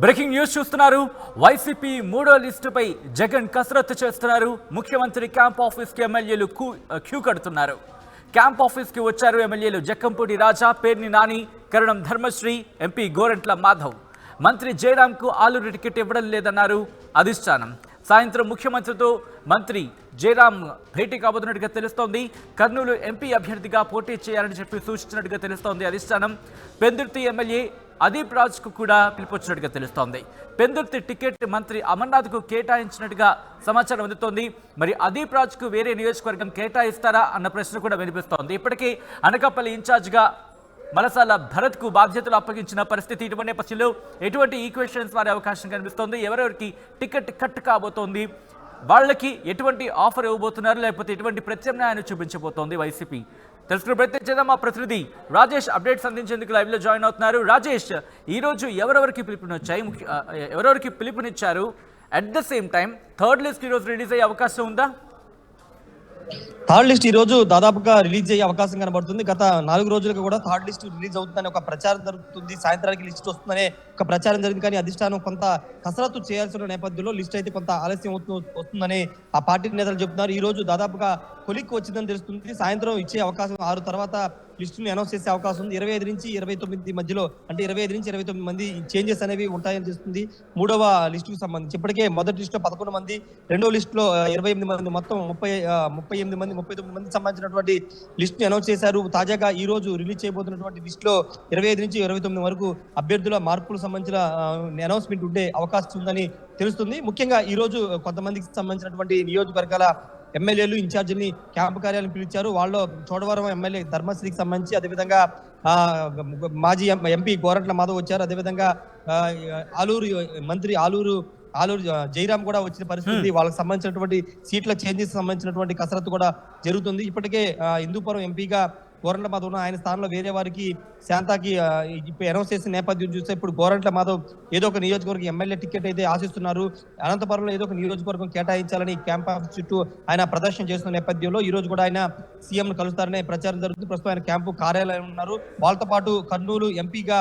Breaking news చూస్తున్నారు. YCP మూడో లిస్టుపై జగన్ కసరత్తు చేస్తున్నారు. ముఖ్యమంత్రి క్యాంప్ ఆఫీస్కి ఎమ్మెల్యేలు క్యూ కడుతున్నారు. క్యాంప్ ఆఫీస్కి వచ్చారు ఎమ్మెల్యేలు జక్కంపూడి రాజా, పేర్ని నాని, కరణం ధర్మశ్రీ, ఎంపీ గోరంట్ల మాధవ్. మంత్రి జయరాంకు ఆలూరు టికెట్ ఇవ్వడం లేదన్నారు అధిష్టానం. సాయంత్రం ముఖ్యమంత్రితో మంత్రి జయరాం భేటీ కాబోతున్నట్టుగా తెలుస్తోంది. కర్నూలు ఎంపీ అభ్యర్థిగా పోటీ చేయాలని చెప్పి సూచించినట్టుగా తెలుస్తోంది అధిష్టానం. పెందుర్తి ఎమ్మెల్యే అదీప్ రాజ్కు కూడా పిలుపొచ్చినట్టుగా తెలుస్తోంది. పెందుర్తి టికెట్ మంత్రి అమర్నాథ్కు కేటాయించినట్టుగా సమాచారం అందుతోంది. మరి అదీప్ రాజ్కు వేరే నియోజకవర్గం కేటాయిస్తారా అన్న ప్రశ్న కూడా వినిపిస్తోంది. ఇప్పటికే అనకాపల్లి ఇన్ఛార్జ్గా మలసాల భరత్కు బాధ్యతలు అప్పగించిన పరిస్థితి. ఇటువంటి నేపథ్యంలో ఎటువంటి ఈక్వేషన్స్ మారే అవకాశం కనిపిస్తోంది. ఎవరెవరికి టికెట్ కట్ కాబోతోంది, వాళ్ళకి ఎటువంటి ఆఫర్ ఇవ్వబోతున్నారు, లేకపోతే ఎటువంటి ప్రత్యామ్నాయాన్ని చూపించబోతోంది వైసీపీ, తెలుసుకునే ప్రయత్నం చేద్దాం. మా ప్రతినిధి రాజేష్ అప్డేట్స్ అందించేందుకు లైవ్లో జాయిన్ అవుతున్నారు. రాజేష్, ఈరోజు ఎవరెవరికి పిలుపునిచ్చారు? At the same time third list ఈరోజు రిలీజ్ అయ్యే అవకాశం ఉందా? థర్డ్ లిస్ట్ ఈ రోజు దాదాపుగా రిలీజ్ అయ్యే అవకాశం కనబడుతుంది. గత 4 రోజులుగా కూడా థర్డ్ లిస్ట్ రిలీజ్ అవుతుందని ఒక ప్రచారం జరుగుతుంది. సాయంత్రానికి లిస్ట్ వస్తుందనే ఒక ప్రచారం జరిగింది. కానీ అధిష్టానం కొంత కసరత్తు చేయాల్సిన నేపథ్యంలో లిస్ట్ అయితే కొంత ఆలస్యం వస్తుందని ఆ పార్టీ నేతలు చెబుతున్నారు. ఈ రోజు దాదాపుగా కొలిక్కి వచ్చిందని తెలుస్తుంది. సాయంత్రం ఇచ్చే అవకాశం 6 తర్వాత లిస్టుని అనౌన్స్ చేసే అవకాశం ఉంది. 25 నుంచి 29 మధ్యలో, అంటే 25 నుంచి 29 మంది చేంజెస్ అనేవి ఉంటాయని తెలుస్తుంది. మూడవ లిస్టుకు సంబంధించి ఇప్పటికే మొదటి లిస్టులో 11 మంది, రెండవ లిస్టులో 28 మంది, మొత్తం 38 మంది, 39 మందికి సంబంధించినటువంటి లిస్టుని అనౌన్స్ చేశారు. తాజాగా ఈ రోజు రిలీజ్ చేయబోతున్నటువంటి లిస్టులో 25 నుంచి 29 వరకు అభ్యర్థుల మార్పులకు సంబంధించిన అనౌన్స్మెంట్ ఉండే అవకాశం ఉందని తెలుస్తుంది. ముఖ్యంగా ఈ రోజు కొంతమందికి సంబంధించినటువంటి నియోజకవర్గాల ఎమ్మెల్యేలు ఇన్ఛార్జిని క్యాంపు కార్యాలయం పిలిచారు. వాళ్ళు చోడవరం ఎమ్మెల్యే ధర్మశ్రీకి సంబంధించి, అదేవిధంగా మాజీ ఎంపీ గోరంట్ల మాధవ్ వచ్చారు. అదేవిధంగా ఆలూరు మంత్రి ఆలూరు జయరాం కూడా వచ్చిన పరిస్థితి. వాళ్ళకి సంబంధించినటువంటి సీట్ల చేంజెస్ సంబంధించినటువంటి కసరత్తు కూడా జరుగుతుంది. ఇప్పటికే హిందూపురం ఎంపీగా గోరంట్ల మాధవ్ ఆయన స్థానంలో వేరే వారికి శాంతాకి ఇప్పుడు అనౌన్స్ చేసిన నేపథ్యం చూస్తే ఇప్పుడు గోరంట్ల మాధవ్ ఏదో ఒక నియోజకవర్గం ఎమ్మెల్యే టికెట్ అయితే ఆశిస్తున్నారు. అనంతపురంలో ఏదో ఒక నియోజకవర్గం కేటాయించాలని క్యాంప్ ఆఫీస్ చుట్టూ ఆయన ప్రదర్శన చేస్తున్న నేపథ్యంలో ఈ రోజు కూడా ఆయన సీఎం కలుస్తారనే ప్రచారం జరుగుతుంది. ప్రస్తుతం ఆయన క్యాంపు కార్యాలయం ఉన్నారు. వాళ్ళతో పాటు కర్నూలు ఎంపీగా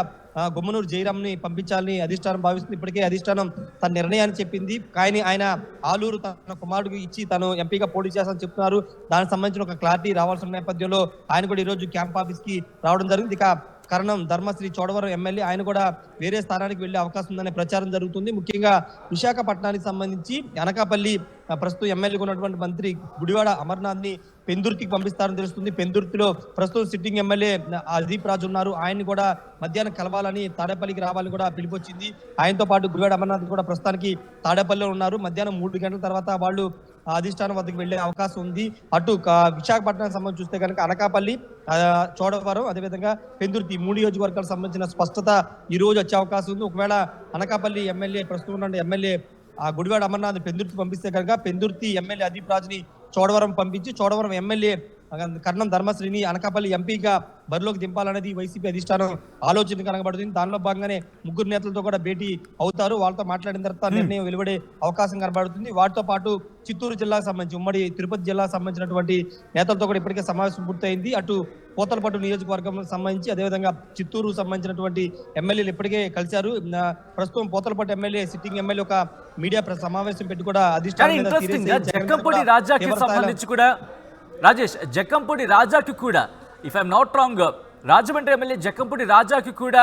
గుమ్మనూరు జయరాంని పంపించాలని అధిష్టానం భావిస్తుంది. ఇప్పటికే అధిష్టానం తన నిర్ణయాన్ని చెప్పింది. కానీ ఆయన ఆలూరు తన కుమారుడికి ఇచ్చి తను ఎంపీగా పోటీ చేస్తానని చెప్తున్నారు. దానికి సంబంధించిన ఒక క్లారిటీ రావాల్సిన నేపథ్యంలో ఆయన కూడా ఈ రోజు క్యాంప్ ఆఫీస్ కి రావడం జరిగింది. ఇక కరణం ధర్మశ్రీ చోడవరం ఎమ్మెల్యే ఆయన కూడా వేరే స్థానానికి వెళ్లే అవకాశం ఉందనే ప్రచారం జరుగుతుంది. ముఖ్యంగా విశాఖపట్నానికి సంబంధించి అనకాపల్లి ప్రస్తుతం ఎమ్మెల్యేగా ఉన్నటువంటి మంత్రి గుడివాడ అమర్నాథ్ ని పెందుర్తికి పంపిస్తారని తెలుస్తుంది. పెందుర్తిలో ప్రస్తుతం సిట్టింగ్ ఎమ్మెల్యే అదీప్ రాజు ఉన్నారు. ఆయన కూడా మధ్యాహ్నం కలవాలని, తాడేపల్లికి రావాలని కూడా పిలుపొచ్చింది. ఆయనతో పాటు గుడివాడ అమర్నాథ్ కూడా ప్రస్తుతానికి తాడేపల్లిలో ఉన్నారు. మధ్యాహ్నం 3 గంటల తర్వాత వాళ్ళు అధిష్టానం వద్దకు వెళ్లే అవకాశం ఉంది. అటు విశాఖపట్నానికి సంబంధించి చూస్తే కనుక అనకాపల్లి, చోడవరం, అదేవిధంగా పెందుర్తి 3 నియోజకవర్గాలకు సంబంధించిన స్పష్టత ఈ రోజు వచ్చే అవకాశం ఉంది. ఒకవేళ అనకాపల్లి ఎమ్మెల్యే ప్రస్తుతం ఉన్న ఎమ్మెల్యే గుడివాడ అమర్నాథ్ పెందుర్తి పంపిస్తే కనుక పెందుర్తి ఎమ్మెల్యే అదీప్ రాజుని చోడవరం పంపించి చోడవరం ఎమ్మెల్యే కర్ణం ధర్మశ్రీని అనకాపల్లి ఎంపీగా బరిలోకి దింపాలనేది వైసీపీ అధిష్టానం ఆలోచన కనబడుతుంది. దానిలో భాగంగానే 3 నేతలతో కూడా భేటీ అవుతారు. వాళ్ళతో మాట్లాడిన తర్వాత నిర్ణయం వెలువడే అవకాశం కనబడుతుంది. వాటితో పాటు చిత్తూరు జిల్లాకు సంబంధించి, ఉమ్మడి తిరుపతి జిల్లాకు సంబంధించినటువంటి నేతలతో కూడా ఇప్పటికే సమావేశం పూర్తయింది. అటు పోతలపట్టు నియోజకవర్గం సంబంధించి, అదేవిధంగా చిత్తూరు సంబంధించినటువంటి ఎమ్మెల్యేలు ఇప్పటికే కలిశారు. ప్రస్తుతం పోతలపట్టు ఎమ్మెల్యే సిట్టింగ్ ఎమ్మెల్యే ఒక మీడియా సమావేశం పెట్టి కూడా అధిష్టానం రాజేష్ జక్కంపూడి రాజాకి కూడా, if I'm not wrong, Rajahmundry MLA Jakkampudi రాజాకి కూడా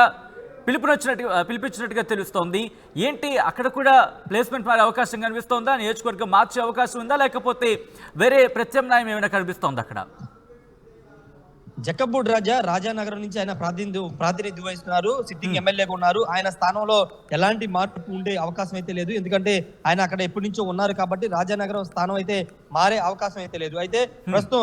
పిలిపించినట్టుగా తెలుస్తోంది. ఏంటి అక్కడ కూడా ప్లేస్మెంట్ మారే అవకాశం కనిపిస్తోందా? నియోజకవర్గం మార్చే అవకాశం ఉందా, లేకపోతే వేరే ప్రత్యామ్నాయం ఏమైనా కనిపిస్తోంది అక్కడ? జక్కంపూడి రాజానగరం నుంచి ఆయన ప్రాతినిధ్యం వహిస్తున్నారు. సిట్టింగ్ ఎమ్మెల్యేగా ఉన్నారు. ఆయన స్థానంలో ఎలాంటి మార్పు ఉండే అవకాశం అయితే లేదు. ఎందుకంటే ఆయన అక్కడ ఎప్పటి నుంచో ఉన్నారు కాబట్టి రాజానగరం స్థానం అయితే మారే అవకాశం అయితే లేదు. అయితే ప్రస్తుతం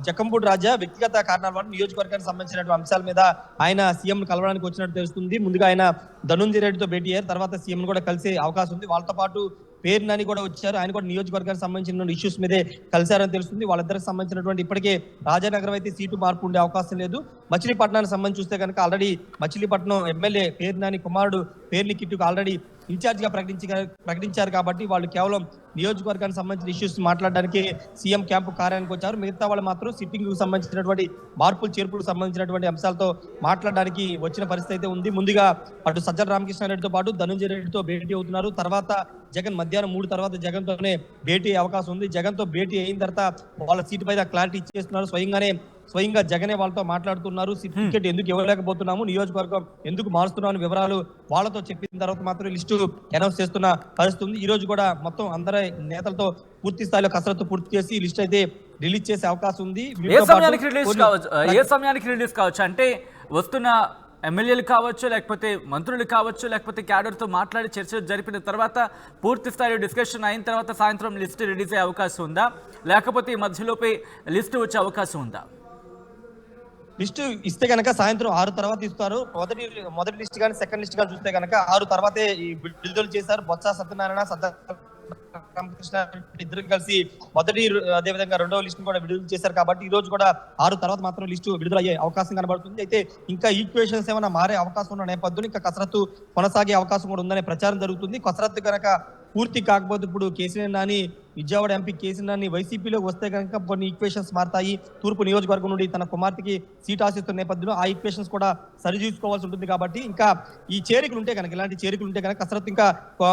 జక్కంపూడి రాజా వ్యక్తిగత కారణాల వల్ల నియోజకవర్గానికి సంబంధించినటువంటి అంశాల మీద ఆయన సీఎం కలవడానికి వచ్చినట్టు తెలుస్తుంది. ముందుగా ఆయన ధనుంజయ రెడ్డితో భేటీ అయ్యారు. తర్వాత సీఎం కూడా కలిసే అవకాశం ఉంది. వాళ్ళతో పాటు పేరు నాని కూడా వచ్చారు. ఆయన కూడా నియోజకవర్గానికి సంబంధించిన ఇష్యూస్ మీదే కలిశారని తెలుస్తుంది. వాళ్ళిద్దరికి సంబంధించినటువంటి ఇప్పటికే రాజానగరం అయితే సీటు మార్పు ఉండే అవకాశం లేదు. మచిలీపట్నానికి సంబంధించి చూస్తే కనుక ఆల్రెడీ మచిలీపట్నం ఎమ్మెల్యే పేరు నాని కుమారుడు పేర్ని కిట్టుకు ఆల్రెడీ ఇన్ఛార్జిగా ప్రకటించారు కాబట్టి వాళ్ళు కేవలం నియోజకవర్గానికి సంబంధించిన ఇష్యూస్ మాట్లాడడానికి సీఎం క్యాంపు కార్యాలయానికి వచ్చారు. మిగతా వాళ్ళు మాత్రం సిట్టింగ్ కు సంబంధించినటువంటి మార్పులు చేర్పులకు సంబంధించినటువంటి అంశాలతో మాట్లాడడానికి వచ్చిన పరిస్థితి అయితే ఉంది. ముందుగా అటు సజ్జల రామకృష్ణారెడ్డితో పాటు ధనంజయ రెడ్డితో భేటీ అవుతున్నారు. తర్వాత జగన్ మధ్యాహ్నం 3 తర్వాత జగన్ తోనే భేటీ అయ్యే అవకాశం ఉంది. జగన్ తో భేటీ అయిన తర్వాత వాళ్ళ సీటు పైన క్లారిటీ ఇచ్చేస్తున్నారు. స్వయంగా జగనే వాళ్ళతో మాట్లాడుతున్నారు. టికెట్ ఎందుకు ఇవ్వలేకపోతున్నాము, నియోజకవర్గం ఎందుకు మారుస్తున్నాము వివరాలు వాళ్ళతో చెప్పిన తర్వాత మాత్రం లిస్టు అనౌన్స్ చేస్తున్న పరిస్థితి ఉంది. ఈ రోజు కూడా మొత్తం అందరి నేతలతో పూర్తి స్థాయిలో కసరత్తు పూర్తి చేసి లిస్ట్ అయితే రిలీజ్ చేసే అవకాశం ఉంది. ఏ సమయానికి రిలీజ్ కావచ్చు అంటే వస్తున్న ఎమ్మెల్యేలు కావచ్చు, లేకపోతే మంత్రులు కావచ్చు, లేకపోతే క్యాడర్తో మాట్లాడి చర్చ జరిపిన తర్వాత పూర్తి స్థాయిలో డిస్కషన్ అయిన తర్వాత సాయంత్రం లిస్ట్ రిలీజ్ అయ్యే అవకాశం ఉందా, లేకపోతే ఈ మధ్యలోపే లిస్టు వచ్చే అవకాశం ఉందా? లిస్టు ఇస్తే కనుక సాయంత్రం 6 తర్వాత ఇస్తారు. మొదటి లిస్ట్ కానీ సెకండ్ లిస్ట్ కానీ చూస్తే కనుక 6 తర్వాతే విడుదల చేశారు. బొత్స సత్యనారాయణ, రామకృష్ణ ఇద్దరు కలిసి మొదటి అదేవిధంగా రెండవ లిస్ట్ కూడా విడుదల చేశారు. కాబట్టి ఈ రోజు కూడా 6 తర్వాత మాత్రం లిస్టు విడుదల అయ్యే అవకాశం కనబడుతుంది. అయితే ఇంకా ఈక్వేషన్స్ ఏమైనా మారే అవకాశం ఉన్న నేపథ్యంలో ఇంకా కసరత్తు కొనసాగే అవకాశం కూడా ఉందనే ప్రచారం జరుగుతుంది. కసరత్తు కనుక పూర్తి కాకపోతే ఇప్పుడు కేసీఆర్ నాని విజయవాడ ఎంపీ కేసీఆర్ నాని వైసీపీలోకి వస్తే కనుక కొన్ని ఈక్వేషన్స్ మారతాయి. తూర్పు నియోజకవర్గం నుండి తన కుమార్తెకి సీట్ ఆశిస్తున్న నేపథ్యంలో ఆ ఈక్వేషన్స్ కూడా సరిచూసుకోవాల్సి ఉంటుంది. కాబట్టి ఇంకా ఈ చేరికలు ఉంటే కనుక ఇలాంటి చేరికలు ఉంటే కనుక కసరత్తు ఇంకా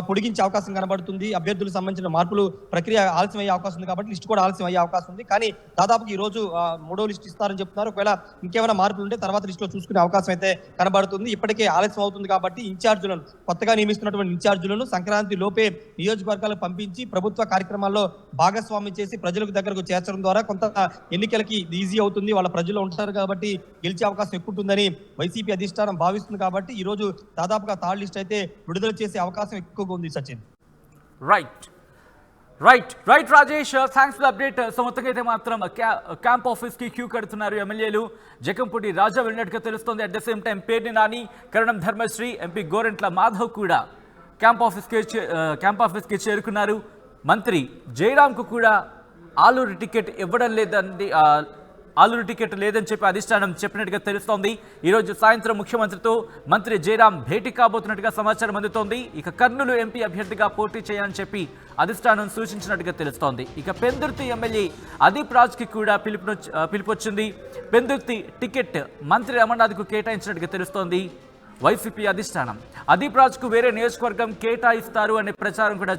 పొడిగించే అవకాశం కనబడుతుంది. అభ్యర్థులకు సంబంధించిన మార్పులు ప్రక్రియ ఆలస్యం అయ్యే అవకాశం ఉంది. కాబట్టి లిస్ట్ కూడా ఆలస్యం అయ్యే అవకాశం ఉంది. కానీ దాదాపు ఈ రోజు 3వ లిస్ట్ ఇస్తారని చెప్తున్నారు. ఒకవేళ ఇంకేమైనా మార్పులు ఉంటే తర్వాత లిస్టులో చూసుకునే అవకాశం అయితే కనబడుతుంది. ఇప్పటికే ఆలస్యం అవుతుంది కాబట్టి ఇన్ఛార్జులను కొత్తగా నియమిస్తున్నటువంటి ఇన్ఛార్జులను సంక్రాంతి లోపే నియోజకవర్గాలకు పంపించి ప్రభుత్వ కార్యక్రమాల్లో భాగస్వామ్యం చేసి ప్రజలకు దగ్గరకు చేర్చడం ద్వారా కొంత ఎన్నికలకి ఈజీ అవుతుంది. వాళ్ళ ప్రజలు ఉంటారు కాబట్టి గెలిచే అవకాశం ఎక్కువ ఉంటుందని వైసీపీ అధిష్టానం భావిస్తుంది. కాబట్టి ఈ రోజు దాదాపుగా థర్డ్ లిస్ట్ అయితే విడుదల చేసే అవకాశం ఎక్కువగా ఉంది. Sachin right Rajesh, thanks for update. So మొత్తంగా అయితే మాత్రం క్యాంప్ ఆఫీస్ కి క్యూ కడుతున్నారు ఎమ్మెల్యేలు. జగంపూడి రాజా వెళ్ళినట్టుగా తెలుస్తోంది. At the same time Perni Nani, Karanam Dharmasri, MP Gorantla Madhav కూడా క్యాంప్ ఆఫీస్కి చేరుకున్నారు. మంత్రి జయరాంకు కూడా ఆలూరు టికెట్ ఇవ్వడం లేదని ఆలూరు టికెట్ లేదని చెప్పి అధిష్టానం చెప్పినట్టుగా తెలుస్తోంది. ఈరోజు సాయంత్రం ముఖ్యమంత్రితో మంత్రి జయరాం భేటీ కాబోతున్నట్టుగా సమాచారం అందుతోంది. ఇక కర్నూలు ఎంపీ అభ్యర్థిగా పోటీ చేయాలని చెప్పి అధిష్టానం సూచించినట్టుగా తెలుస్తోంది. ఇక పెందుర్తి ఎమ్మెల్యే అదీప్ రాజ్కి కూడా పిలుపొచ్చింది. పెందుర్తి టికెట్ మంత్రి అమర్నాథ్కు కేటాయించినట్టుగా తెలుస్తోంది వైసీపీ అధిష్టానం. అదీప్ రాజ్కు వేరే నియోజకవర్గం కేటాయిస్తారు అనే ప్రచారం కూడా